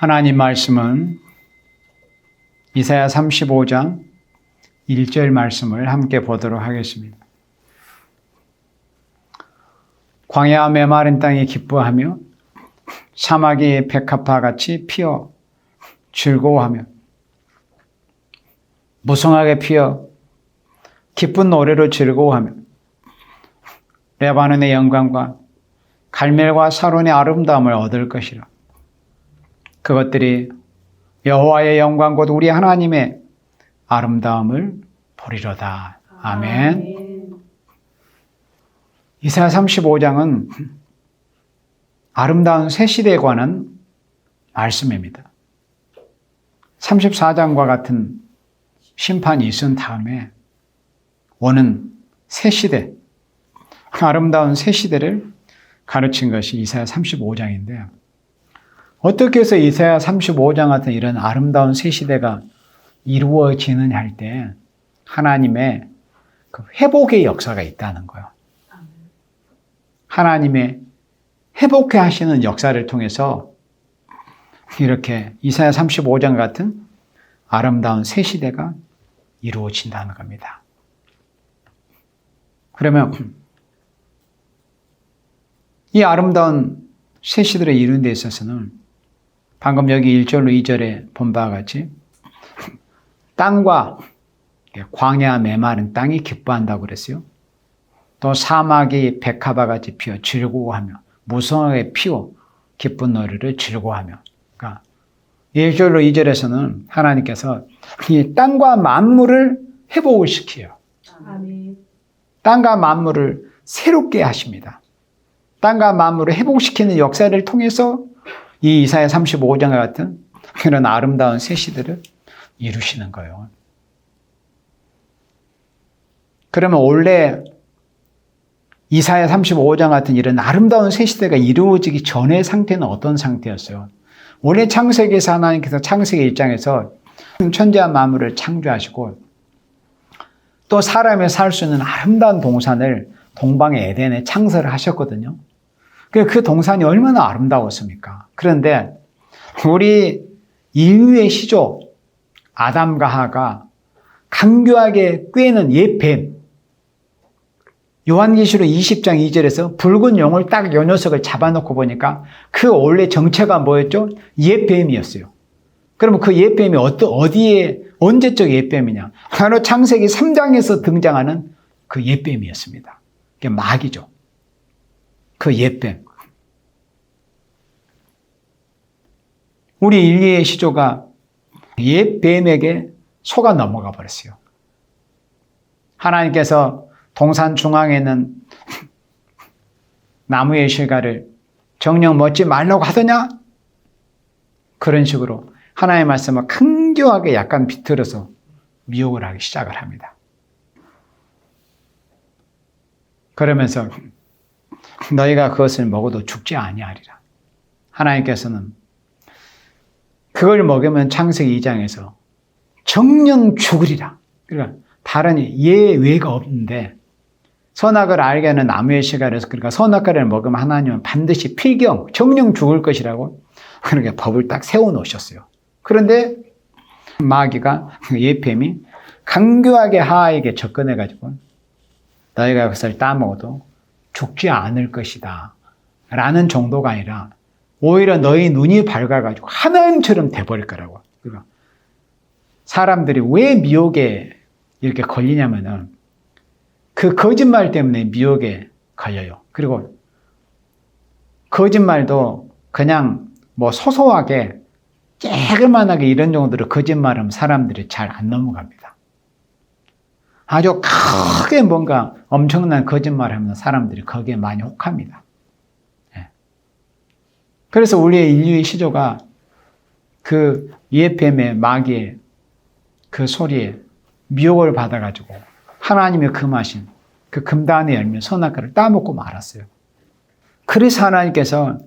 하나님 말씀은 이사야 35장 1절 말씀을 함께 보도록 하겠습니다. 광야 메마른 땅이 기뻐하며 사막이 백합화 같이 피어 즐거워하며 무성하게 피어 기쁜 노래로 즐거워하며 레바논의 영광과 갈멜과 사론의 아름다움을 얻을 것이라. 그것들이 여호와의 영광 곧 우리 하나님의 아름다움을 보리로다. 아멘. 이사야 35장은 아름다운 새 시대에 관한 말씀입니다. 34장과 같은 심판이 있은 다음에 오는 새 시대, 아름다운 새 시대를 가르친 것이 이사야 35장인데요. 어떻게 해서 이사야 35장 같은 이런 아름다운 새 시대가 이루어지느냐 할 때 하나님의 그 회복의 역사가 있다는 거예요. 하나님의 회복해 하시는 역사를 통해서 이렇게 이사야 35장 같은 아름다운 새 시대가 이루어진다는 겁니다. 그러면 이 아름다운 새 시대를 이루는 데 있어서는 방금 여기 1절로 2절에 본 바와 같이 땅과 광야 메마른 땅이 기뻐한다고 그랬어요. 또 사막이 백합화 같이 피어 즐거워하며 무성하게 피어 기쁜 노래를 즐거워하며. 그러니까 1절로 2절에서는 하나님께서 이 땅과 만물을 회복을 시켜요. 아멘. 땅과 만물을 새롭게 하십니다. 땅과 만물을 회복시키는 역사를 통해서 이 이사야 35장 같은 그런 아름다운 새 시대를 이루시는 거예요. 그러면 원래 이사야 35장 같은 이런 아름다운 새 시대가 이루어지기 전의 상태는 어떤 상태였어요? 원래 창세기에서 하나님께서 창세기 1장에서 천지와 만물을 창조하시고 또 사람이 살 수 있는 아름다운 동산을 동방의 에덴에 창설을 하셨거든요. 그 동산이 얼마나 아름다웠습니까? 그런데 우리 인류의 시조 아담과 하가 강교하게 꾀는 옛 뱀, 요한계시록 20장 2절에서 붉은 용을 딱 요 녀석을 잡아놓고 보니까 그 원래 정체가 뭐였죠? 옛 뱀이었어요. 그러면 그 옛 뱀이 어디에 언제적 옛 뱀이냐? 바로 창세기 3장에서 등장하는 그 옛 뱀이었습니다. 그게 마귀죠. 그 옛 뱀. 우리 인류의 시조가 옛 뱀에게 속아 넘어가 버렸어요. 하나님께서 동산 중앙에 있는 나무의 실과를 정녕 먹지 말라고 하더냐? 그런 식으로 하나님의 말씀을 강조하게 약간 비틀어서 미혹을 하기 시작을 합니다. 그러면서 너희가 그것을 먹어도 죽지 아니하리라. 하나님께서는 그걸 먹으면 창세기 2장에서 정녕 죽으리라. 그러니까 다른 예외가 없는데 선악을 알게 하는 나무의 실과에서 그러니까 선악과를 먹으면 하나님은 반드시 필경 정녕 죽을 것이라고 그렇게 법을 딱 세워놓으셨어요. 그런데 마귀가 예뱀이 강교하게 하와에게 접근해가지고 너희가 그것을 따먹어도 죽지 않을 것이다 라는 정도가 아니라 오히려 너희 눈이 밝아가지고 하나님처럼 돼버릴 거라고. 그러니까 사람들이 왜 미혹에 이렇게 걸리냐면은 그 거짓말 때문에 미혹에 걸려요. 그리고 거짓말도 그냥 뭐 소소하게 조그만하게 이런 정도로 거짓말하면 사람들이 잘 안 넘어갑니다. 아주 크게 뭔가 엄청난 거짓말하면 사람들이 거기에 많이 혹합니다. 그래서 우리의 인류의 시조가 그 옛뱀의 마귀의 그 소리에 미혹을 받아가지고 하나님의 금하신 그 금단의 열매 선악과를 따먹고 말았어요. 그래서 하나님께서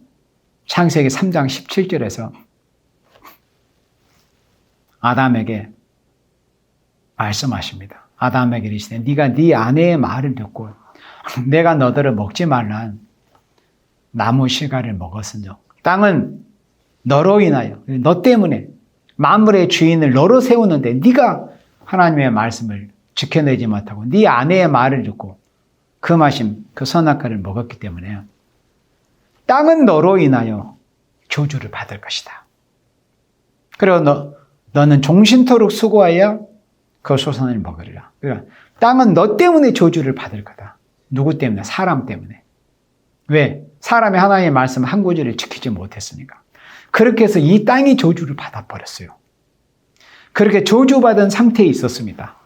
창세기 3장 17절에서 아담에게 말씀하십니다. 아담에게 이르시되 네가 네 아내의 말을 듣고 내가 너더러 먹지 말란 나무 실과를 먹었으며 땅은 너로 인하여, 너 때문에 만물의 주인을 너로 세우는데 네가 하나님의 말씀을 지켜내지 못하고 네 아내의 말을 듣고 금하심 그 선악과를 먹었기 때문에 땅은 너로 인하여 저주를 받을 것이다. 그리고 너는 종신토록 수고하여 그 소산을 먹으리라. 그러니까 땅은 너 때문에 저주를 받을 거다. 누구 때문에? 사람 때문에. 왜? 사람이 하나님의 말씀 한 구절을 지키지 못했으니까. 그렇게 해서 이 땅이 저주를 받아버렸어요. 그렇게 저주받은 상태에 있었습니다.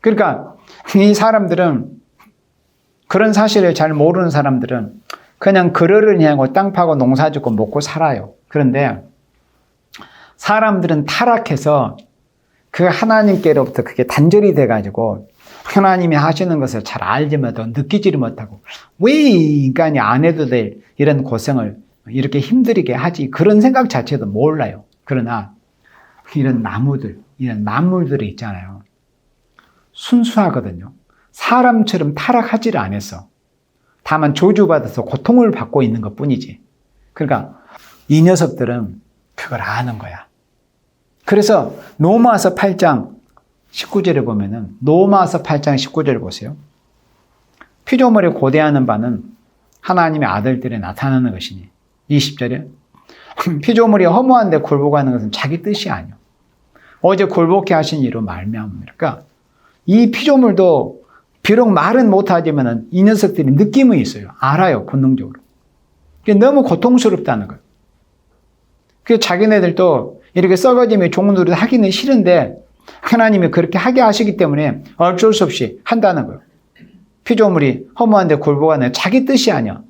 그러니까 이 사람들은, 그런 사실을 잘 모르는 사람들은 그냥 그러려니 하고 땅 파고 농사 짓고 먹고 살아요. 그런데 사람들은 타락해서 그 하나님께로부터 그게 단절이 돼가지고 하나님이 하시는 것을 잘 알지 못하고 느끼지를 못하고 왜 인간이 안 해도 될 이런 고생을 이렇게 힘들게 하지, 그런 생각 자체도 몰라요. 그러나 이런 나무들, 이런 만물들이 있잖아요. 순수하거든요. 사람처럼 타락하지를 않았어. 다만 저주받아서 고통을 받고 있는 것 뿐이지. 그러니까 이 녀석들은 그걸 아는 거야. 그래서 로마서 8장 19절에 보면은, 로마서 8장 19절을 보세요. 피조물에 고대하는 바는 하나님의 아들들이 나타나는 것이니, 20절에 피조물이 허무한 데 굴복하는 것은 자기 뜻이 아니요 어제 굴복해 하신 이로 말미암습니다. 그러니까 이 피조물도 비록 말은 못하지만 이 녀석들이 느낌이 있어요. 알아요, 본능적으로. 그게 너무 고통스럽다는 거예요. 그래서 자기네들도 이렇게 썩어짐의 종노릇 하기는 싫은데 하나님이 그렇게 하게 하시기 때문에 어쩔 수 없이 한다는 거예요. 피조물이 허무한데 굴복하는 자기 뜻이 아니야.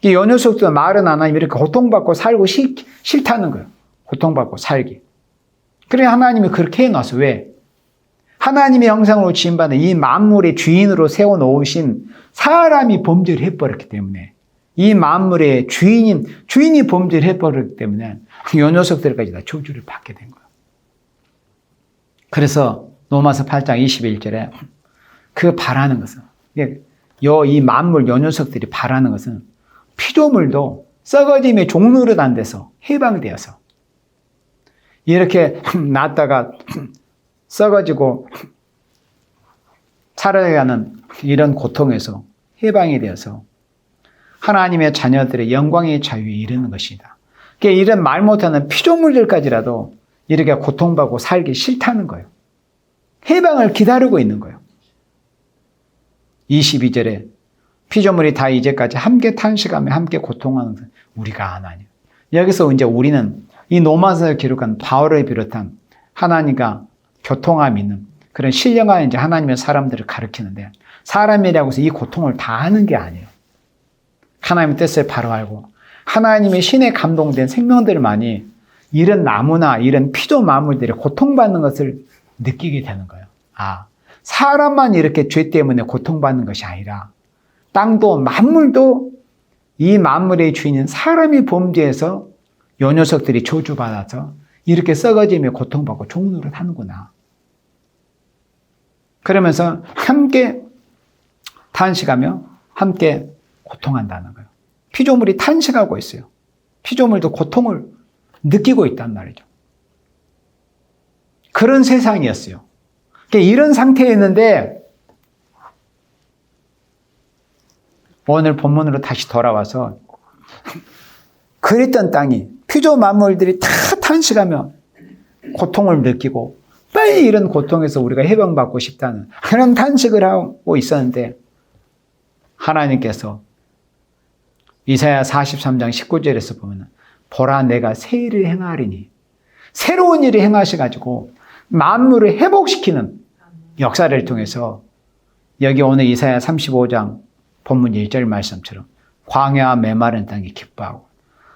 이 녀석도 말은 안 하면 이렇게 고통받고 살고 싫다는 거예요. 고통받고 살기. 그래 하나님이 그렇게 해놨어. 왜? 하나님의 형상으로 지음받은 이 만물의 주인으로 세워놓으신 사람이 범죄를 해버렸기 때문에, 이 만물의 주인이 범죄를 해버렸기 때문에 이 녀석들까지 다 저주를 받게 된 거예요. 그래서 로마서 8장 21절에 그 바라는 것은, 이 만물, 요 녀석들이 바라는 것은 피조물도 썩어짐의 종노릇 안 돼서 해방되어서 이렇게 낳았다가 썩어지고 살아가는 이런 고통에서 해방이 되어서 하나님의 자녀들의 영광의 자유에 이르는 것이다. 그러니까 이런 말 못하는 피조물들까지라도 이렇게 고통받고 살기 싫다는 거예요. 해방을 기다리고 있는 거예요. 22절에 피조물이 다 이제까지 함께 탄식하며 함께 고통하는 것은 우리가 아나니. 여기서 이제 우리는 이 로마서에 기록한 바울을 비롯한 하나님과 교통함이 있는 그런 신령한 이제 하나님의 사람들을 가리키는데, 사람이라고 해서 이 고통을 다 하는 게 아니에요. 하나님의 뜻을 바로 알고 하나님의 신에 감동된 생명들만이 이런 나무나 이런 피조 만물들이 고통받는 것을 느끼게 되는 거예요. 아, 사람만 이렇게 죄 때문에 고통받는 것이 아니라 땅도 만물도 이 만물의 주인인 사람이 범죄해서 요 녀석들이 저주받아서 이렇게 썩어지며 고통받고 종노릇 하는구나. 그러면서 함께 탄식하며 함께 고통한다는 거예요. 피조물이 탄식하고 있어요. 피조물도 고통을 느끼고 있단 말이죠. 그런 세상이었어요. 이런 상태였는데 오늘 본문으로 다시 돌아와서 그랬던 땅이 피조 만물들이 다 탄식하며 고통을 느끼고 빨리 이런 고통에서 우리가 해방받고 싶다는 그런 탄식을 하고 있었는데, 하나님께서 이사야 43장 19절에서 보면 보라 내가 새 일을 행하리니, 새로운 일을 행하셔가지고 만물을 회복시키는 역사를 통해서 여기 오늘 이사야 35장 본문 1절 말씀처럼 광야와 메마른 땅이 기뻐하고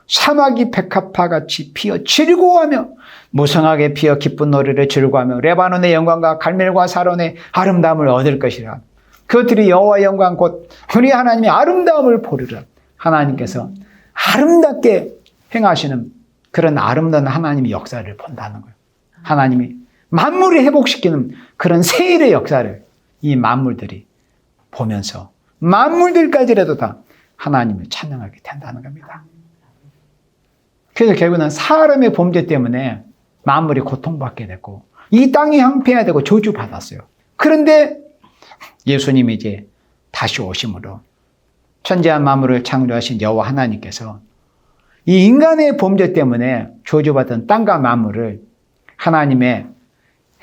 사막이 백합화같이 피어 즐거워하며 무성하게 피어 기쁜 노래를 즐거워하며 레바논의 영광과 갈멜과 사론의 아름다움을 얻을 것이라. 그들이 여호와의 영광 곧 우리 하나님의 아름다움을 보리라. 하나님께서 아름답게 행하시는 그런 아름다운 하나님의 역사를 본다는 거예요. 하나님이 만물을 회복시키는 그런 세일의 역사를 이 만물들이 보면서 만물들까지라도 다 하나님을 찬양하게 된다는 겁니다. 그래서 결국은 사람의 범죄 때문에 만물이 고통받게 됐고 이 땅이 황폐화되고 저주받았어요. 그런데 예수님이 이제 다시 오심으로 천지와 만물을 창조하신 여호와 하나님께서 이 인간의 범죄 때문에 저주받은 땅과 만물을 하나님의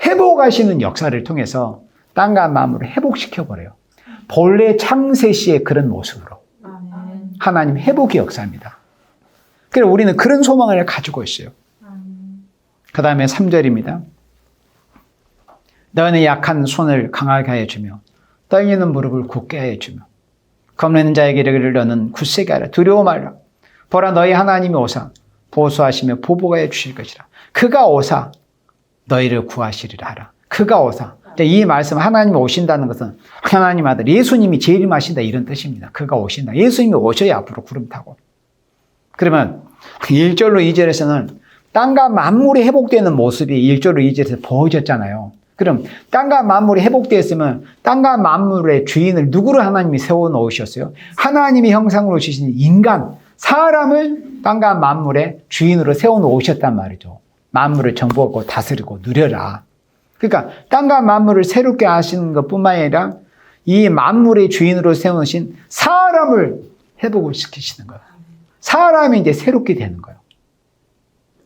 회복하시는 역사를 통해서 땅과 만물을 회복시켜버려요. 본래 창세 시의 그런 모습으로 하나님 회복의 역사입니다. 그래서 우리는 그런 소망을 가지고 있어요. 그 다음에 3절입니다. 너는 약한 손을 강하게 하여 주며 떨리는 무릎을 굳게 하여 주며 겁내는 자에게 이르기를 너는 굳세게 하라. 두려워 말라. 보라 너희 하나님이 오사 보수하시며 보복하여 주실 것이라. 그가 오사 너희를 구하시리라 하라. 그가 오사. 이 말씀 하나님이 오신다는 것은 하나님 아들 예수님이 재림하신다 이런 뜻입니다. 그가 오신다. 예수님이 오셔야 앞으로 구름 타고. 그러면 1절로 2절에서는 땅과 만물이 회복되는 모습이 1절로 2절에서 보여졌잖아요. 그럼 땅과 만물이 회복되었으면 땅과 만물의 주인을 누구로 하나님이 세워놓으셨어요? 하나님의 형상으로 주신 인간, 사람을 땅과 만물의 주인으로 세워놓으셨단 말이죠. 만물을 정복하고 다스리고 누려라. 그러니까 땅과 만물을 새롭게 하시는 것뿐만 아니라 이 만물의 주인으로 세워놓으신 사람을 회복을 시키시는 거예요. 사람이 이제 새롭게 되는 거예요.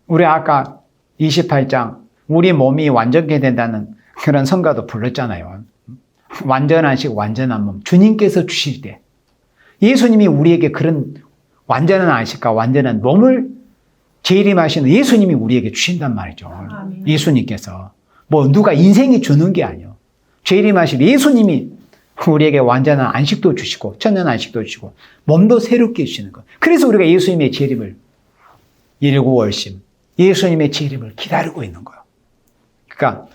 우리 아까 28장 우리 몸이 완전케 된다는 그런 성가도 불렀잖아요. 완전한 식 완전한 몸 주님께서 주실 때 예수님이 우리에게 그런 완전한 안식과 완전한 몸을 재림하시는 예수님이 우리에게 주신단 말이죠. 예수님께서 뭐 누가 인생이 주는 게 아니에요. 재림하실 예수님이 우리에게 완전한 안식도 주시고 천년 안식도 주시고 몸도 새롭게 주시는 것. 그래서 우리가 예수님의 재림을 일구월심 예수님의 재림을 기다리고 있는 거예요. 그러니까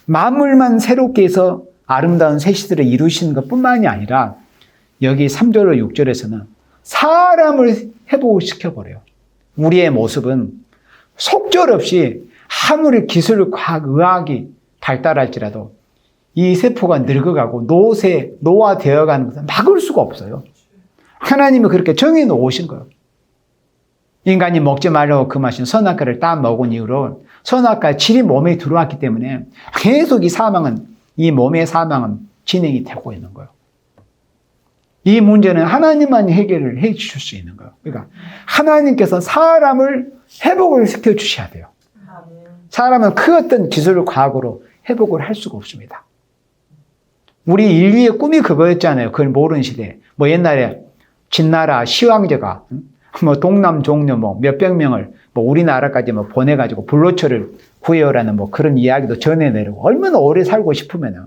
만물만 새롭게 해서 아름다운 새 시대를 이루시는 것뿐만이 아니라 여기 3절과 6절에서는 사람을 회복을 시켜버려요. 우리의 모습은 속절없이 아무리 기술, 과학, 의학이 발달할지라도 이 세포가 늙어가고 노화되어가는 것은 막을 수가 없어요. 하나님이 그렇게 정해 놓으신 거예요. 인간이 먹지 말라고 금하신 선악과를 딱 먹은 이후로 선악과의 질이 몸에 들어왔기 때문에 계속 이 몸의 사망은 진행이 되고 있는 거예요. 이 문제는 하나님만 해결을 해 주실 수 있는 거예요. 그러니까 하나님께서 사람을 회복을 시켜 주셔야 돼요. 사람은 그 어떤 기술 과학으로 회복을 할 수가 없습니다. 우리 인류의 꿈이 그거였잖아요. 그걸 모르는 시대에. 뭐 옛날에 진나라 시황제가 뭐 동남 종료 뭐 몇백 명을 뭐 우리나라까지 뭐 보내가지고 불로초를 구해오라는 뭐 그런 이야기도 전해내려고 얼마나 오래 살고 싶으면은.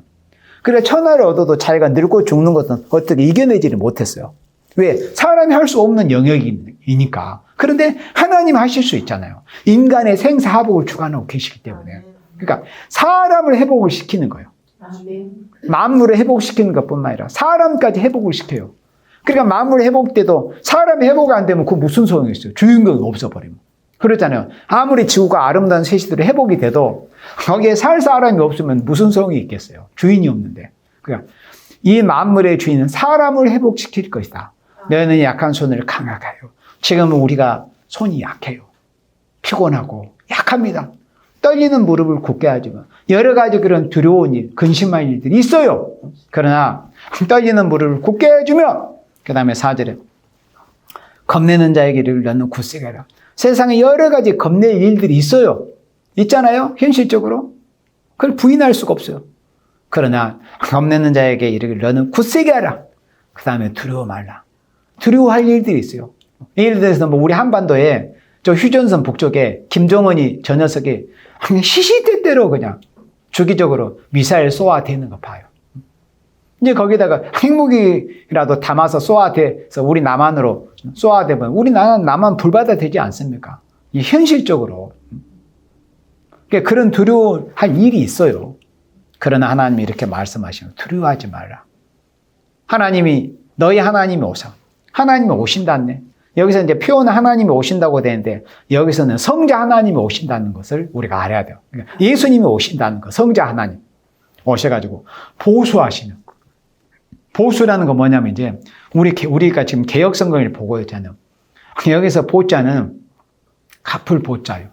그래 천하를 얻어도 자기가 늙고 죽는 것은 어떻게 이겨내지를 못했어요. 왜? 사람이 할 수 없는 영역이니까. 그런데 하나님 하실 수 있잖아요. 인간의 생사화복을 주관하고 계시기 때문에. 그러니까 사람을 회복을 시키는 거예요. 만물을 회복시키는 것뿐만 아니라 사람까지 회복을 시켜요. 그러니까 만물이 회복돼도 사람이 회복 안 되면 그 무슨 소용이 있어요? 주인공이 없어버리면. 그렇잖아요. 아무리 지구가 아름다운 새 시대로 회복이 돼도 거기에 살 사람이 없으면 무슨 소용이 있겠어요? 주인이 없는데. 그러니까 이 만물의 주인은 사람을 회복시킬 것이다. 너희는 약한 손을 강하게 하여. 지금은 우리가 손이 약해요. 피곤하고 약합니다. 떨리는 무릎을 굳게 하지만 여러 가지 그런 두려운 일, 근심할 일들이 있어요. 그러나 떨리는 무릎을 굳게 해주며 그 다음에 4절에 겁내는 자에게 이르기를 너는 굳세게 하라. 세상에 여러 가지 겁낼 일들이 있어요. 있잖아요. 현실적으로. 그걸 부인할 수가 없어요. 그러나 겁내는 자에게 이르기를 너는 굳세게 하라. 그 다음에 두려워 말라. 두려워할 일들이 있어요. 예를 들어서 뭐 우리 한반도에 저 휴전선 북쪽에 김정은이 저 녀석이 시시때때로 그냥 주기적으로 미사일 쏘아대는 거 봐요. 이제 거기다가 핵무기라도 담아서 쏘아대서 우리 남한으로 쏘아대면 우리 남한 불바다 되지 않습니까? 현실적으로. 그러니까 그런 두려워할 일이 있어요. 그러나 하나님이 이렇게 말씀하시면 두려워하지 말라. 하나님이 너희 하나님이 오사. 하나님이 오신다네. 여기서 이제 표현은 하나님이 오신다고 되는데 여기서는 성자 하나님이 오신다는 것을 우리가 알아야 돼요. 그러니까 예수님이 오신다는 거, 성자 하나님 오셔가지고 보수하시는. 보수라는 건 뭐냐면 이제 우리가 지금 개혁성경을 보고 있잖아요. 여기서 보자는 갚을 보자요.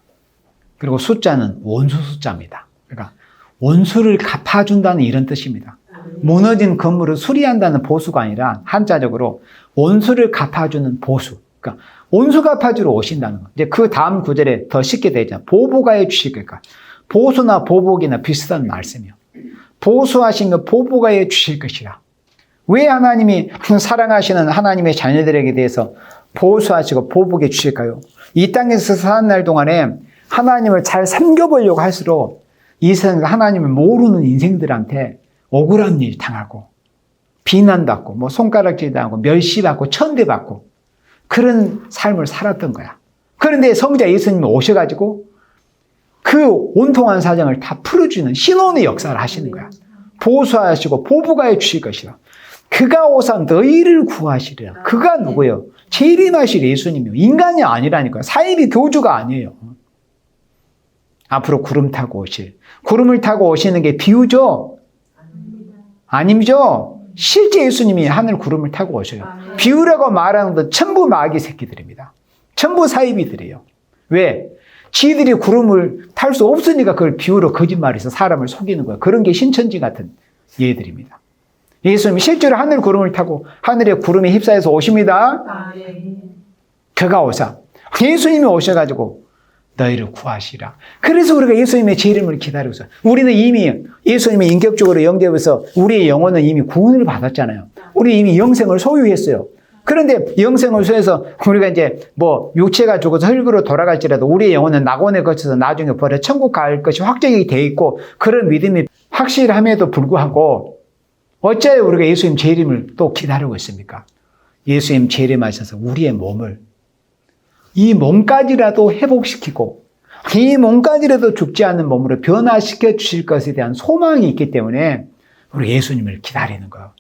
그리고 숫자는 원수 숫자입니다. 그러니까 원수를 갚아준다는 이런 뜻입니다. 무너진 건물을 수리한다는 보수가 아니라 한자적으로 원수를 갚아주는 보수. 그러니까 원수 갚아주러 오신다는 거. 이제 그 다음 구절에 더 쉽게 되죠. 보복하여 주실 거니까. 보수나 보복이나 비슷한 말씀이요. 보수하시며 보복하여 주실 것이라. 왜 하나님이 사랑하시는 하나님의 자녀들에게 대해서 보수하시고 보복해 주실까요? 이 땅에서 사는 날 동안에 하나님을 잘 섬겨보려고 할수록 이 세상에서 하나님을 모르는 인생들한테 억울한 일 당하고 비난받고 뭐 손가락질 당하고 멸시받고 천대받고 그런 삶을 살았던 거야. 그런데 성자 예수님이 오셔가지고 그 온통한 사정을 다 풀어주는 신혼의 역사를 하시는 거야. 보수하시고 보복하여 주실 것이라. 그가 오사 너희를 구하시리라. 그가 누구예요? 재림하실 예수님이요. 인간이 아니라니까요. 사이비 교주가 아니에요. 앞으로 구름 타고 오실. 구름을 타고 오시는 게 비유죠? 아니죠? 실제 예수님이 하늘 구름을 타고 오셔요. 비유라고 말하는 건 전부 마귀 새끼들입니다. 전부 사이비들이에요. 왜? 지들이 구름을 탈 수 없으니까 그걸 비유로 거짓말해서 사람을 속이는 거예요. 그런 게 신천지 같은 예들입니다. 예수님이 실제로 하늘 구름을 타고 하늘에 구름에 휩싸여서 오십니다. 그가 오사. 예수님이 오셔가지고 너희를 구하시라. 그래서 우리가 예수님의 재림을 기다리고 있어요. 우리는 이미 예수님이 인격적으로 영접해서 우리의 영혼은 이미 구원을 받았잖아요. 우리 이미 영생을 소유했어요. 그런데 영생을 소유해서 우리가 이제 뭐 육체가 죽어서 흙으로 돌아갈지라도 우리의 영혼은 낙원에 거쳐서 나중에 버려 천국 갈 것이 확정이 돼 있고 그런 믿음이 확실함에도 불구하고 어째 우리가 예수님 재림을 또 기다리고 있습니까? 예수님 재림하셔서 우리의 몸을 이 몸까지라도 회복시키고 이 몸까지라도 죽지 않는 몸으로 변화시켜 주실 것에 대한 소망이 있기 때문에 우리 예수님을 기다리는 거예요.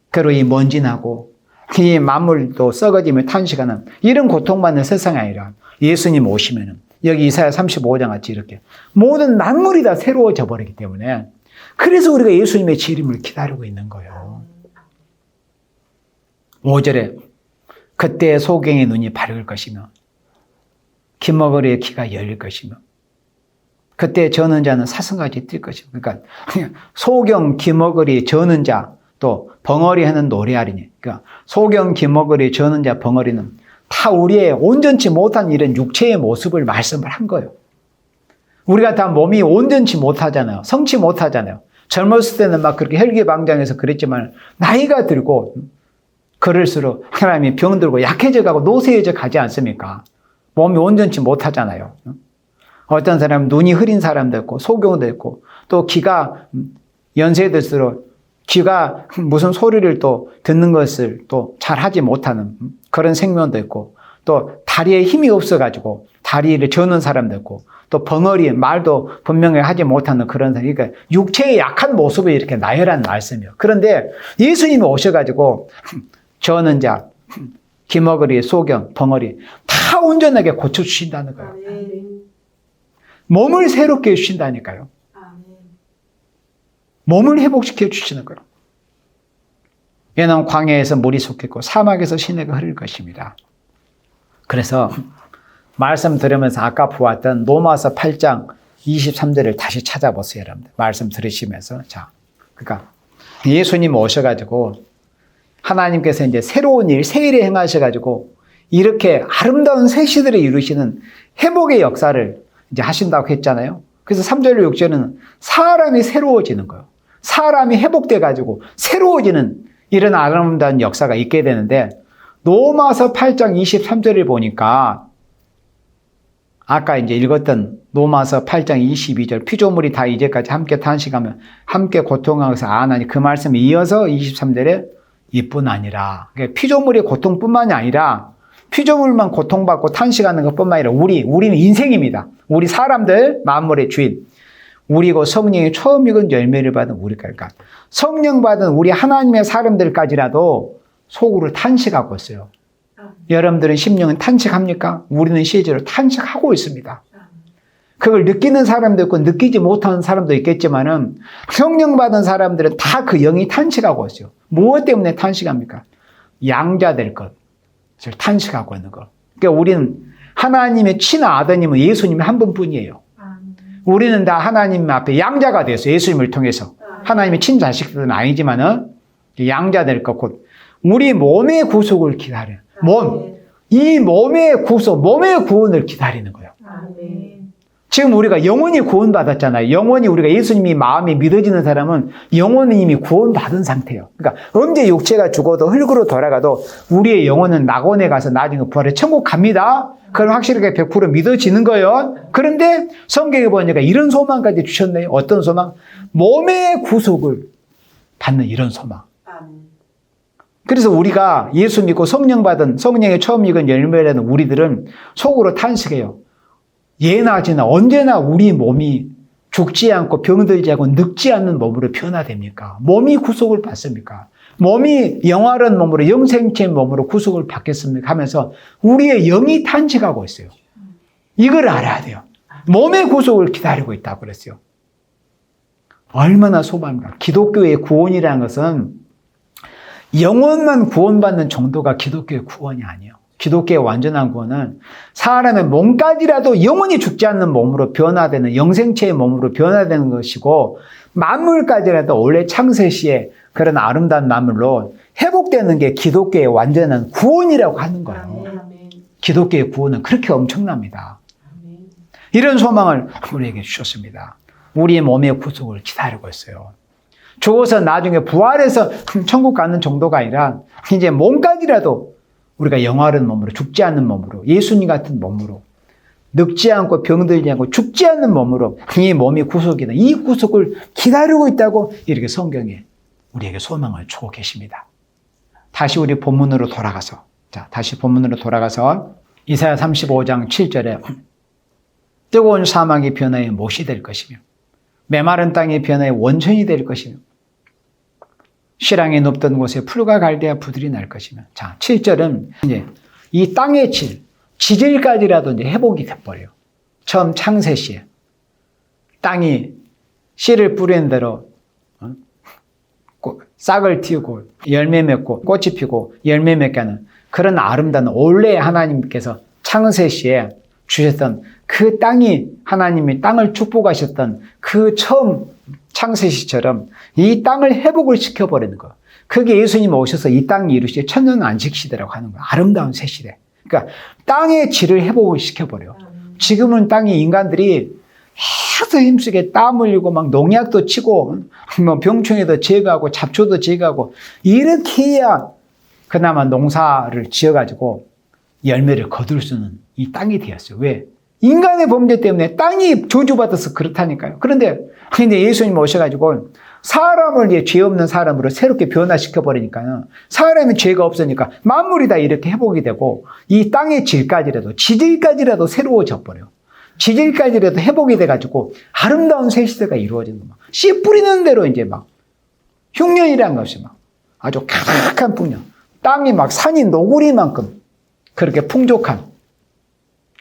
그리고 이 먼지나고 이 만물도 썩어지며 탄식하는 이런 고통받는 세상이 아니라 예수님 오시면은 여기 이사야 35장 같이 이렇게 모든 만물이 다 새로워져 버리기 때문에 그래서 우리가 예수님의 재림을 기다리고 있는 거예요. 5절에 그때 소경의 눈이 밝을 것이며 기머거리의 귀가 열릴 것이며 그때 저는 자는 사슴같이 뛸 것이며 그러니까 소경, 기머거리, 저는 자 또 벙어리 하는 노래하리니 그러니까 소경, 기머거리, 저는 자, 벙어리는 다 우리의 온전치 못한 이런 육체의 모습을 말씀을 한 거예요. 우리가 다 몸이 온전치 못하잖아요. 성치 못하잖아요. 젊었을 때는 막 그렇게 혈기방장해서 그랬지만 나이가 들고 그럴수록 하나님이 병들고 약해져 가고 노쇠해져 가지 않습니까? 몸이 온전치 못하잖아요. 어떤 사람은 눈이 흐린 사람도 있고 소경도 있고 또 귀가 연세 들수록 귀가 무슨 소리를 또 듣는 것을 또 잘 하지 못하는 그런 생명도 있고 또 다리에 힘이 없어가지고 다리를 저는 사람도 있고 또 벙어리 말도 분명히 하지 못하는 그런 사람 그러니까 육체의 약한 모습을 이렇게 나열한 말씀이에요. 그런데 예수님이 오셔가지고 저는 자, 기머거리, 소경, 벙어리 다 온전하게 고쳐주신다는 거예요. 몸을 새롭게 해주신다니까요. 몸을 회복시켜 주시는 거예요. 얘는 광야에서 물이 솟겠고 사막에서 시내가 흐를 것입니다. 그래서 말씀 들으면서 아까 보았던 로마서 8장 23절을 다시 찾아보세요, 여러분들. 말씀 들으시면서. 자, 그러니까 예수님 오셔가지고 하나님께서 이제 새로운 일, 새 일을 행하셔가지고 이렇게 아름다운 새 시대를 이루시는 회복의 역사를 이제 하신다고 했잖아요. 그래서 3절로 6절은 사람이 새로워지는 거예요. 사람이 회복돼가지고 새로워지는 이런 아름다운 역사가 있게 되는데 로마서 8장 23절을 보니까 아까 이제 읽었던 로마서 8장 22절 피조물이 다 이제까지 함께 탄식하며 함께 고통하면서 안하니 그 말씀에 이어서 23절에 이뿐 아니라 그러니까 피조물의 고통뿐만이 아니라 피조물만 고통받고 탄식하는 것뿐만 아니라 우리는 인생입니다. 우리 사람들 만물의 주인 우리고 성령이 처음 익은 열매를 받은 우리까지 그러니까 성령 받은 우리 하나님의 사람들까지라도 속으로 탄식하고 있어요. 여러분들은 심령은 탄식합니까? 우리는 실제로 탄식하고 있습니다. 그걸 느끼는 사람도 있고 느끼지 못하는 사람도 있겠지만은 성령 받은 사람들은 다 그 영이 탄식하고 있어요. 무엇 때문에 탄식합니까? 양자 될 것을 탄식하고 있는 것. 그러니까 우리는 하나님의 친아드님은 예수님 한 분뿐이에요. 우리는 다 하나님 앞에 양자가 됐어요. 예수님을 통해서. 하나님의 친자식들은 아니지만은 양자 될 것 곧 우리 몸의 구속을 기다려요. 이 몸의 구속, 몸의 구원을 기다리는 거예요. 지금 우리가 영원히 구원받았잖아요. 영원히 우리가 예수님이 마음이 믿어지는 사람은 영원히 이미 구원받은 상태예요. 그러니까 언제 육체가 죽어도 흙으로 돌아가도 우리의 영혼은 낙원에 가서 나중에 부활해 천국 갑니다. 그럼 확실하게 100% 믿어지는 거예요. 그런데 성경에 보니까 이런 소망까지 주셨네요. 어떤 소망? 몸의 구속을 받는 이런 소망. 그래서 우리가 예수 믿고 성령 받은 성령의 처음 익은 열매라는 우리들은 속으로 탄식해요. 예나 지나 언제나 우리 몸이 죽지 않고 병들지 않고 늙지 않는 몸으로 변화됩니까? 몸이 구속을 받습니까? 몸이 영화로운 몸으로 영생체의 몸으로 구속을 받겠습니까? 하면서 우리의 영이 탄식하고 있어요. 이걸 알아야 돼요. 몸의 구속을 기다리고 있다고 그랬어요. 얼마나 소망입니까? 기독교의 구원이라는 것은 영혼만 구원받는 정도가 기독교의 구원이 아니에요. 기독교의 완전한 구원은 사람의 몸까지라도 영원히 죽지 않는 몸으로 변화되는 영생체의 몸으로 변화되는 것이고 만물까지라도 원래 창세시에 그런 아름다운 만물로 회복되는 게 기독교의 완전한 구원이라고 하는 거예요. 기독교의 구원은 그렇게 엄청납니다. 이런 소망을 우리에게 주셨습니다. 우리의 몸의 구속을 기다리고 있어요. 죽어서 나중에 부활해서 천국 가는 정도가 아니라 이제 몸까지라도 우리가 영화로운 몸으로 죽지 않는 몸으로 예수님 같은 몸으로 늙지 않고 병들지 않고 죽지 않는 몸으로 이 몸이 구속이다. 이 구속을 기다리고 있다고 이렇게 성경에 우리에게 소망을 주고 계십니다. 다시 우리 본문으로 돌아가서 이사야 35장 7절에 뜨거운 사막이 변화의 못이 될 것이며 메마른 땅이 변화의 원천이 될 것이며 시랑이 높던 곳에 풀과 갈대와 부들이 날 것이며. 자, 7절은 이제 이 땅의 지질까지라도 이제 회복이 돼버려요. 처음 창세 시에 땅이 씨를 뿌리는 대로 싹을 틔우고 열매 맺고 꽃이 피고 열매 맺게 하는 그런 아름다운 원래 하나님께서 창세 시에 주셨던 그 땅이 하나님이 땅을 축복하셨던 그 처음 창세시처럼 이 땅을 회복을 시켜버리는 거예요. 그게 예수님 오셔서 이 땅이 이루시되 천년 안식시대라고 하는 거예요. 아름다운 새 시대. 그러니까 땅의 질을 회복을 시켜버려요. 지금은 땅이 인간들이 계속 힘쓰게 땀 흘리고 막 농약도 치고 뭐 병충해도 제거하고 잡초도 제거하고 이렇게 해야 그나마 농사를 지어가지고 열매를 거둘 수 있는 이 땅이 되었어요. 왜? 인간의 범죄 때문에 땅이 저주받아서 그렇다니까요. 그런데 예수님 오셔가지고 사람을 이제 죄 없는 사람으로 새롭게 변화시켜버리니까요. 사람이 죄가 없으니까 만물이 다 이렇게 회복이 되고 이 땅의 질까지라도 지질까지라도 새로워져 버려요. 지질까지라도 회복이 돼가지고 아름다운 새 시대가 이루어지는 거예요. 씨 뿌리는 대로 이제 막 흉년이라는 것이 막 아주 가득한 풍년. 땅이 막 산이 노구리만큼 그렇게 풍족한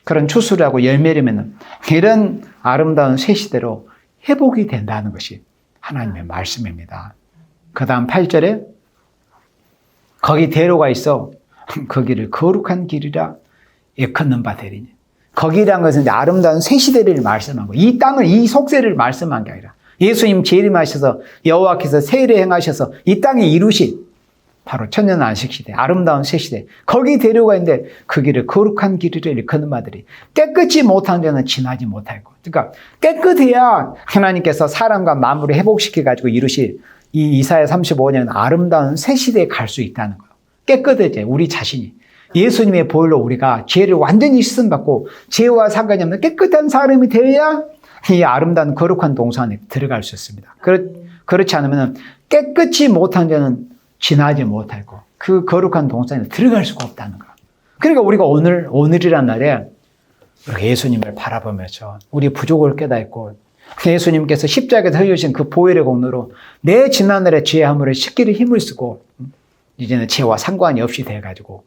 그런 추수를 하고 열매를 맺는 이런 아름다운 새 시대로 회복이 된다는 것이 하나님의 말씀입니다. 그 다음 8절에 거기 대로가 있어 거기를 거룩한 길이라 일컫는 바 되리니. 거기라는 것은 이제 아름다운 새 시대를 말씀한 거예요. 이 땅을 이 속세를 말씀한 게 아니라 예수님 재림하셔서 여호와께서 세일을 행하셔서 이 땅에 이루신 바로 천년 안식시대, 아름다운 새시대. 거기 데려가 있는데 그 길을 거룩한 길이라 일컫는 바들이 깨끗이 못한 자는 지나지 못할 것. 그러니까 깨끗해야 하나님께서 사람과 만물을 회복시켜가지고 이루실 이 이사야 35년 아름다운 새시대에 갈 수 있다는 거예요. 깨끗해져 우리 자신이. 예수님의 보혈로 우리가 죄를 완전히 씻음받고 죄와 상관이 없는 깨끗한 사람이 되어야 이 아름다운 거룩한 동산 안에 들어갈 수 있습니다. 그렇지 않으면 깨끗이 못한 자는 지나지 못하고 그 거룩한 동산에 들어갈 수가 없다는 거예요. 그러니까 우리가 오늘이란 날에 예수님을 바라보면서 우리 부족을 깨닫고 예수님께서 십자가에서 흘리신 그 보혈의 공로로 내 지난날의 죄함을 씻기를 힘을 쓰고 이제는 죄와 상관이 없이 돼가지고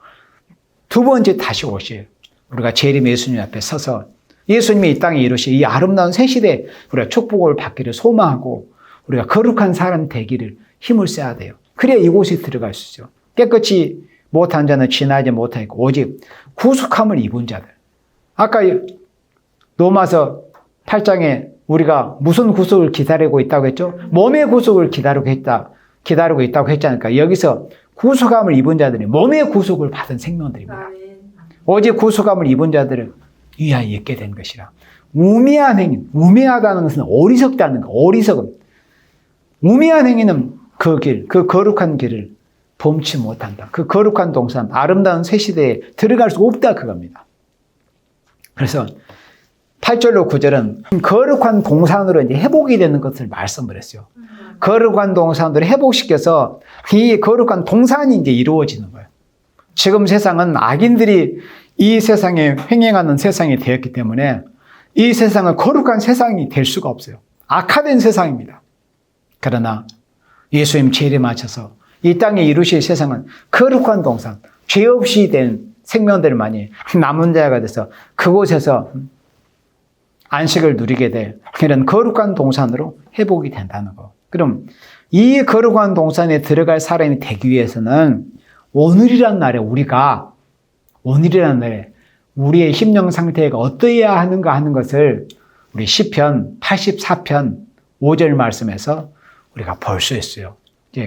두 번째 다시 오실 우리가 재림 예수님 앞에 서서 예수님이 이 땅에 이루신 이 아름다운 새 시대에 우리가 축복을 받기를 소망하고 우리가 거룩한 사람 되기를 힘을 써야 돼요. 그래야 이곳에 들어갈 수 있어요. 깨끗이 못한 자는 지나지 못하고 오직 구속함을 입은 자들. 아까 로마서 8장에 우리가 무슨 구속을 기다리고 있다고 했죠? 몸의 구속을 기다리고 있다고 했지 않을까? 여기서 구속함을 입은 자들이 몸의 구속을 받은 생명들입니다. 오직 구속함을 입은 자들을 위하여 있게 된 것이라. 우매한 행위, 우매하다는 것은 어리석다는 거, 어리석음. 우매한 행위는 그 길, 그 거룩한 길을 범치 못한다. 그 거룩한 동산, 아름다운 새 시대에 들어갈 수 없다 그겁니다. 그래서 8절로 9절은 거룩한 동산으로 이제 회복이 되는 것을 말씀을 했어요. 거룩한 동산으로 회복시켜서 이 거룩한 동산이 이제 이루어지는 거예요. 지금 세상은 악인들이 이 세상에 횡행하는 세상이 되었기 때문에 이 세상은 거룩한 세상이 될 수가 없어요. 악화된 세상입니다. 그러나 예수님 재림 맞춰서 이 땅에 이루실 세상은 거룩한 동산, 죄 없이 된 생명들만이 남은 자가 돼서 그곳에서 안식을 누리게 돼 이런 거룩한 동산으로 회복이 된다는 거. 그럼 이 거룩한 동산에 들어갈 사람이 되기 위해서는 오늘이란 날에 우리의 심령 상태가 어떠해야 하는가 하는 것을 우리 시편 84편 5절 말씀에서 우리가 볼 수 있어요.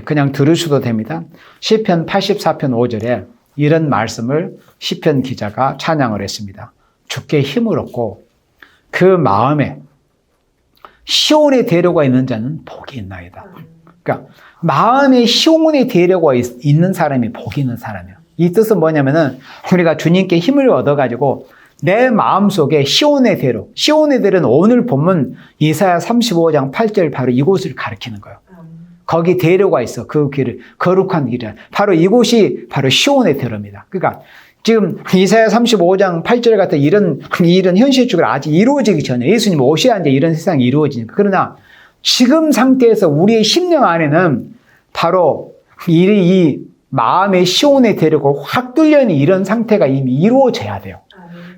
그냥 들으셔도 됩니다. 시편 84편 5절에 이런 말씀을 시편 기자가 찬양을 했습니다. 주께 힘을 얻고 그 마음에 시온의 대로가 있는 자는 복이 있나이다. 그러니까 마음에 시온의 대로가 있는 사람이 복이 있는 사람이에요. 이 뜻은 뭐냐면은 우리가 주님께 힘을 얻어가지고 내 마음속에 시온의 대로는 오늘 본문 이사야 35장 8절 바로 이곳을 가리키는 거예요. 거기 대로가 있어. 그 길을 거룩한 길이야. 바로 이곳이 바로 시온의 대로입니다. 그러니까 지금 이사야 35장 8절 같은 이런 현실적으로 아직 이루어지기 전에 예수님 오셔야 이제 이런 세상이 이루어지니까. 그러나 지금 상태에서 우리의 심령 안에는 바로 이 마음의 시온의 대로가 확 뚫려있는 이런 상태가 이미 이루어져야 돼요.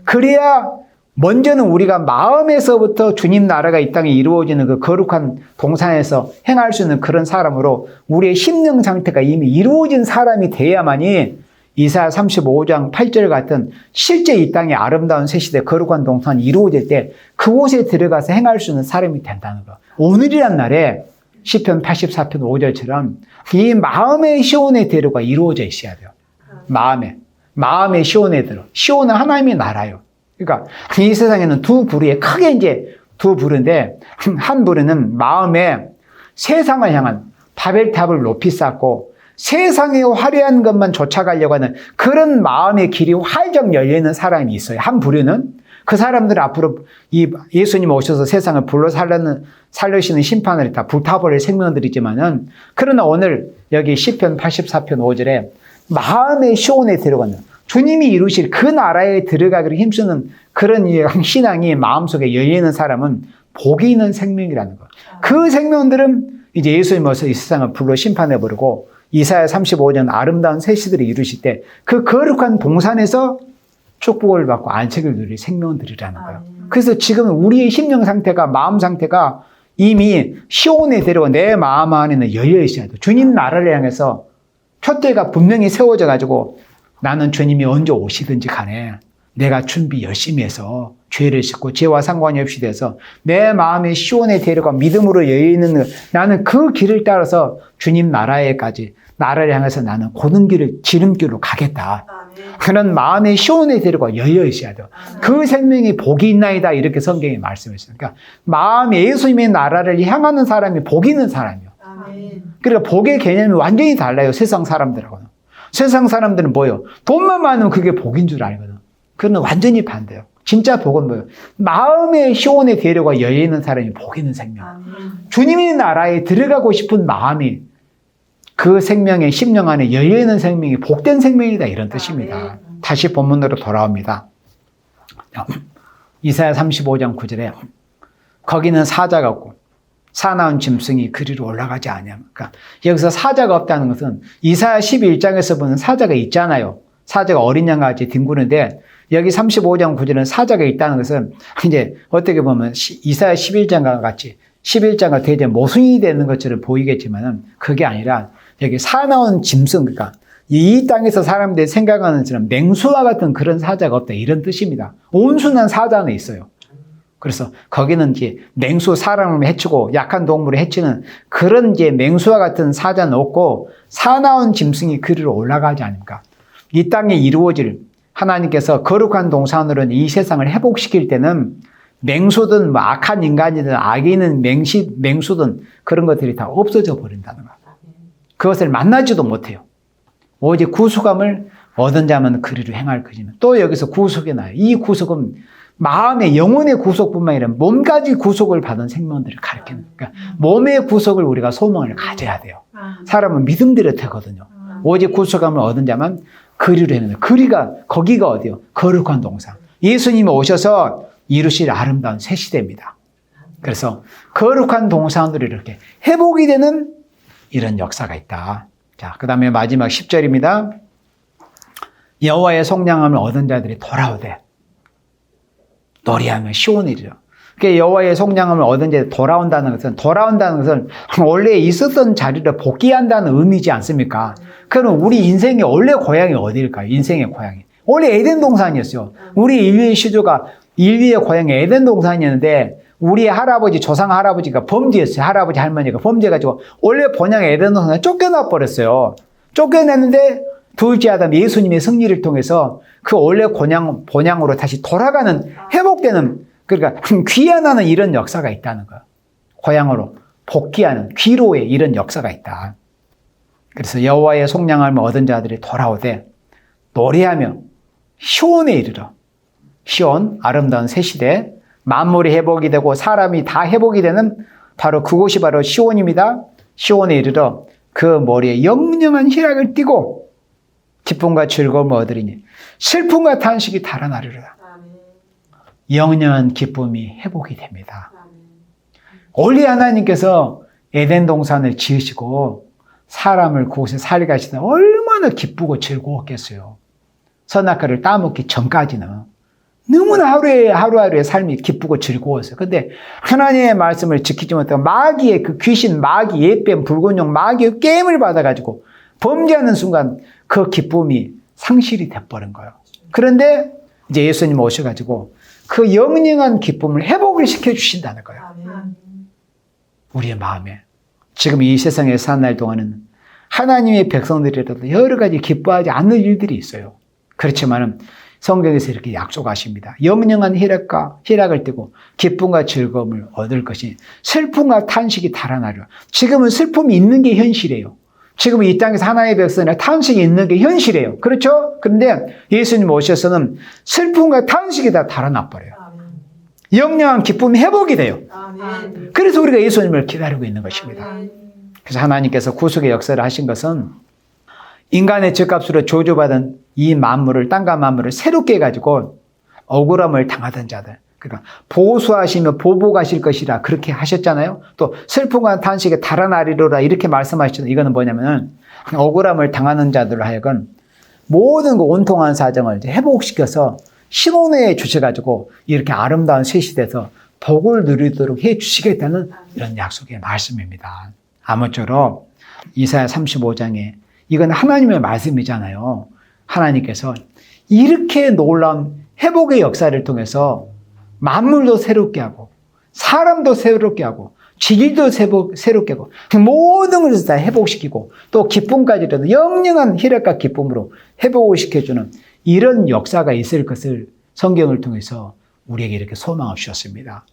그래야 먼저는 우리가 마음에서부터 주님 나라가 이 땅에 이루어지는 그 거룩한 동산에서 행할 수 있는 그런 사람으로 우리의 심령 상태가 이미 이루어진 사람이 돼야만이 이사야 35장 8절 같은 실제 이 땅에 아름다운 새시대 거룩한 동산이 이루어질 때 그곳에 들어가서 행할 수 있는 사람이 된다는 거. 오늘이란 날에 시편 84편 5절처럼 이 마음의 시온의 대로가 이루어져 있어야 돼요. 마음의 시온의 대로. 시온은 하나님의 나라예요. 그러니까 이 세상에는 두 부류에 크게 이제 두 부류인데 한 부류는 마음에 세상을 향한 바벨탑을 높이 쌓고 세상의 화려한 것만 쫓아가려고 하는 그런 마음의 길이 활짝 열려있는 사람이 있어요. 한 부류는 그 사람들은 앞으로 이 예수님 오셔서 세상을 불러 살리시는 심판을 다 불타버릴 생명들이지만은 그러나 오늘 여기 시편 84편 5절에 마음의 시온에 들어가는 주님이 이루실 그 나라에 들어가기를 힘쓰는 그런 신앙이 마음속에 열리는 사람은 복이 있는 생명이라는 것. 그 생명들은 이제 예수님 와서 이 세상을 불러 심판해버리고 이사야 35년 아름다운 새 시대를 이루실 때 그 거룩한 동산에서 축복을 받고 안식을 누릴 생명들이라는 거예요. 그래서 지금 우리의 심령 상태가 마음 상태가 이미 시온의 대로가 내 마음 안에는 열려 있어야 돼요. 주님 나라를 향해서 표대가 분명히 세워져 가지고 나는 주님이 언제 오시든지 간에 내가 준비 열심히 해서 죄를 씻고 죄와 상관이 없이 돼서 내 마음의 시온의 대로가 믿음으로 열려있는 나는 그 길을 따라서 주님 나라에까지 나라를 향해서 나는 고른 길을 지름길로 가겠다. 그런 마음의 시온의 대로가 열려 있어야 돼요. 그 생명이 복이 있나이다 이렇게 성경이 말씀했어요. 그러니까 마음이 예수님의 나라를 향하는 사람이 복이 있는 사람이에요. 그러니까 복의 개념이 완전히 달라요. 세상 사람들하고는. 세상 사람들은 뭐예요? 돈만 많으면 그게 복인 줄 알거든. 그건 완전히 반대예요. 진짜 복은 뭐예요? 마음의 시온의 대로가 열리는 사람이 복 있는 생명. 주님의 나라에 들어가고 싶은 마음이 그 생명의 심령 안에 열리는 생명이 복된 생명이다 이런 뜻입니다. 다시 본문으로 돌아옵니다. 이사야 35장 9절에 거기는 사자가 없고 사나운 짐승이 그리로 올라가지 아니하며. 그러니까 여기서 사자가 없다는 것은 이사야 11장에서 보는 사자가 있잖아요. 사자가 어린 양같이 뒹구는데 여기 35장 9절은 사자가 있다는 것은 이제 어떻게 보면 이사야 11장과 같이 11장과 대제 모순이 되는 것처럼 보이겠지만은 그게 아니라 여기 사나운 짐승, 그러니까 이 땅에서 사람들이 생각하는 것처럼 맹수와 같은 그런 사자가 없다. 이런 뜻입니다. 온순한 사자는 있어요. 그래서 거기는 이제 맹수 사람을 해치고 약한 동물을 해치는 그런 이제 맹수와 같은 사자는 없고 사나운 짐승이 그리로 올라가지 않습니까? 이 땅에 이루어질 하나님께서 거룩한 동산으로는 이 세상을 회복시킬 때는 맹수든 뭐 악한 인간이든 악인은 맹수든 그런 것들이 다 없어져 버린다는 것. 그것을 만나지도 못해요. 오직 구속함을 얻은 자만 그리로 행할 것이면 또 여기서 구속이 나요. 이 구속은 마음의 영혼의 구속뿐만 아니라 몸까지 구속을 받은 생명들을 가리키는 그러니까 몸의 구속을 우리가 소망을 가져야 돼요. 사람은 믿음대로 되거든요. 오직 구속함을 얻은 자만 그리로 행하는 거기가 어디요? 거룩한 동산. 예수님이 오셔서 이루실 아름다운 새 시대입니다. 그래서 거룩한 동산으로 이렇게 회복이 되는 이런 역사가 있다. 자, 그 다음에 마지막 10절입니다. 여호와의 속량함을 얻은 자들이 돌아오되 노래하며 시온에 이르러. 그러니까 여호와의 속량함을 얻은 자들이 돌아온다는 것은 원래 있었던 자리를 복귀한다는 의미지 않습니까? 그럼 우리 인생의 원래 고향이 어디일까요? 인생의 고향이. 원래 에덴 동산이었어요. 우리 인류의 시조가 인류의 고향이 에덴 동산이었는데 우리 할아버지, 조상 할아버지가 범죄했어요. 할아버지, 할머니가 범죄해가지고 원래 본향 에덴 동산에 쫓겨나 버렸어요. 쫓겨났는데 둘째 아담 예수님의 승리를 통해서 그 원래 본향으로 다시 돌아가는, 회복되는, 그러니까 귀환하는 이런 역사가 있다는 거예요. 고향으로 복귀하는 귀로의 이런 역사가 있다. 그래서 여호와의 속량함을 얻은 자들이 돌아오되 노래하며 시온에 이르러. 시온, 아름다운 새 시대, 만물이 회복이 되고 사람이 다 회복이 되는 바로 그곳이 바로 시온입니다. 시온에 이르러 그 머리에 영영한 희락을 띠고 기쁨과 즐거움을 얻으리니 슬픔과 탄식이 달아나리로다. 영영한 기쁨이 회복이 됩니다. 원래 하나님께서 에덴 동산을 지으시고 사람을 그곳에 살게 하시다 얼마나 기쁘고 즐거웠겠어요. 선악과를 따먹기 전까지는 너무나 하루하루의 삶이 기쁘고 즐거웠어요. 근데 하나님의 말씀을 지키지 못하고 마귀의 그 귀신, 마귀, 옛뱀, 붉은 용, 마귀의 게임을 받아가지고 범죄하는 순간 그 기쁨이 상실이 돼버린 거예요. 그런데 이제 예수님 오셔가지고 그 영영한 기쁨을 회복을 시켜주신다는 거예요. 우리의 마음에. 지금 이 세상에 사는 날 동안은 하나님의 백성들이라도 여러 가지 기뻐하지 않는 일들이 있어요. 그렇지만은 성경에서 이렇게 약속하십니다. 영영한 희락을 띠고 기쁨과 즐거움을 얻을 것이 슬픔과 탄식이 달아나려. 지금은 슬픔이 있는 게 현실이에요. 지금 이 땅에서 하나님의 백성이나 탄식이 있는 게 현실이에요. 그렇죠? 그런데 예수님 오셔서는 슬픔과 탄식이 다 달아나 버려요. 영영한 기쁨이 회복이 돼요. 그래서 우리가 예수님을 기다리고 있는 것입니다. 그래서 하나님께서 구속의 역사를 하신 것은 인간의 죗값으로 조조받은 이 만물을, 땅과 만물을 새롭게 해가지고 억울함을 당하던 자들, 그러니까 보수하시며 보복하실 것이라 그렇게 하셨잖아요. 또 슬픔과 탄식에 달아나리로라 이렇게 말씀하셨잖아요. 이거는 뭐냐면은 억울함을 당하는 자들로 하여금 모든 그 온통한 사정을 이제 회복시켜서 신혼에 주셔가지고 이렇게 아름다운 새 시대에서 복을 누리도록 해 주시겠다는 이런 약속의 말씀입니다. 아무쪼록 이사야 35장에 이건 하나님의 말씀이잖아요. 하나님께서 이렇게 놀라운 회복의 역사를 통해서 만물도 새롭게 하고 사람도 새롭게 하고 지질도 새롭게 하고 모든 것을 다 회복시키고 또 기쁨까지도 영영한 희락과 기쁨으로 회복을 시켜주는 이런 역사가 있을 것을 성경을 통해서 우리에게 이렇게 소망을 주셨습니다.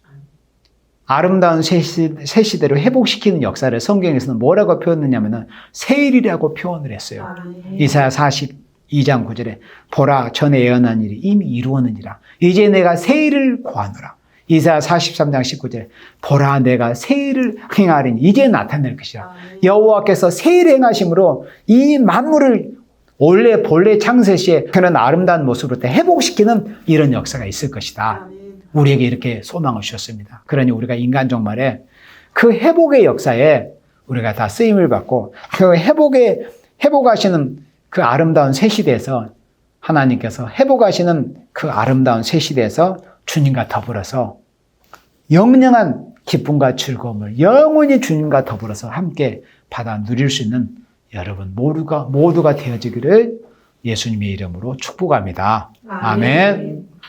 아름다운 새 시대로 회복시키는 역사를 성경에서는 뭐라고 표현했냐면 새일이라고 표현을 했어요. 이사야 42장 9절에 보라 전에 예언한 일이 이미 이루었느니라. 이제 내가 새일을 고하노라. 이사야 43장 19절에 보라 내가 새일을 행하리니 이제 나타낼 것이라. 여호와께서 새일 행하심으로 이 만물을 원래 본래 창세시에 그런 아름다운 모습으로 회복시키는 이런 역사가 있을 것이다. 우리에게 이렇게 소망을 주셨습니다. 그러니 우리가 인간종 말에 그 회복의 역사에 우리가 다 쓰임을 받고 그 회복하시는 그 아름다운 새 시대에서 하나님께서 회복하시는 그 아름다운 새 시대에서 주님과 더불어서 영영한 기쁨과 즐거움을 영원히 주님과 더불어서 함께 받아 누릴 수 있는 여러분 모두가 되어지기를 예수님의 이름으로 축복합니다. 아멘.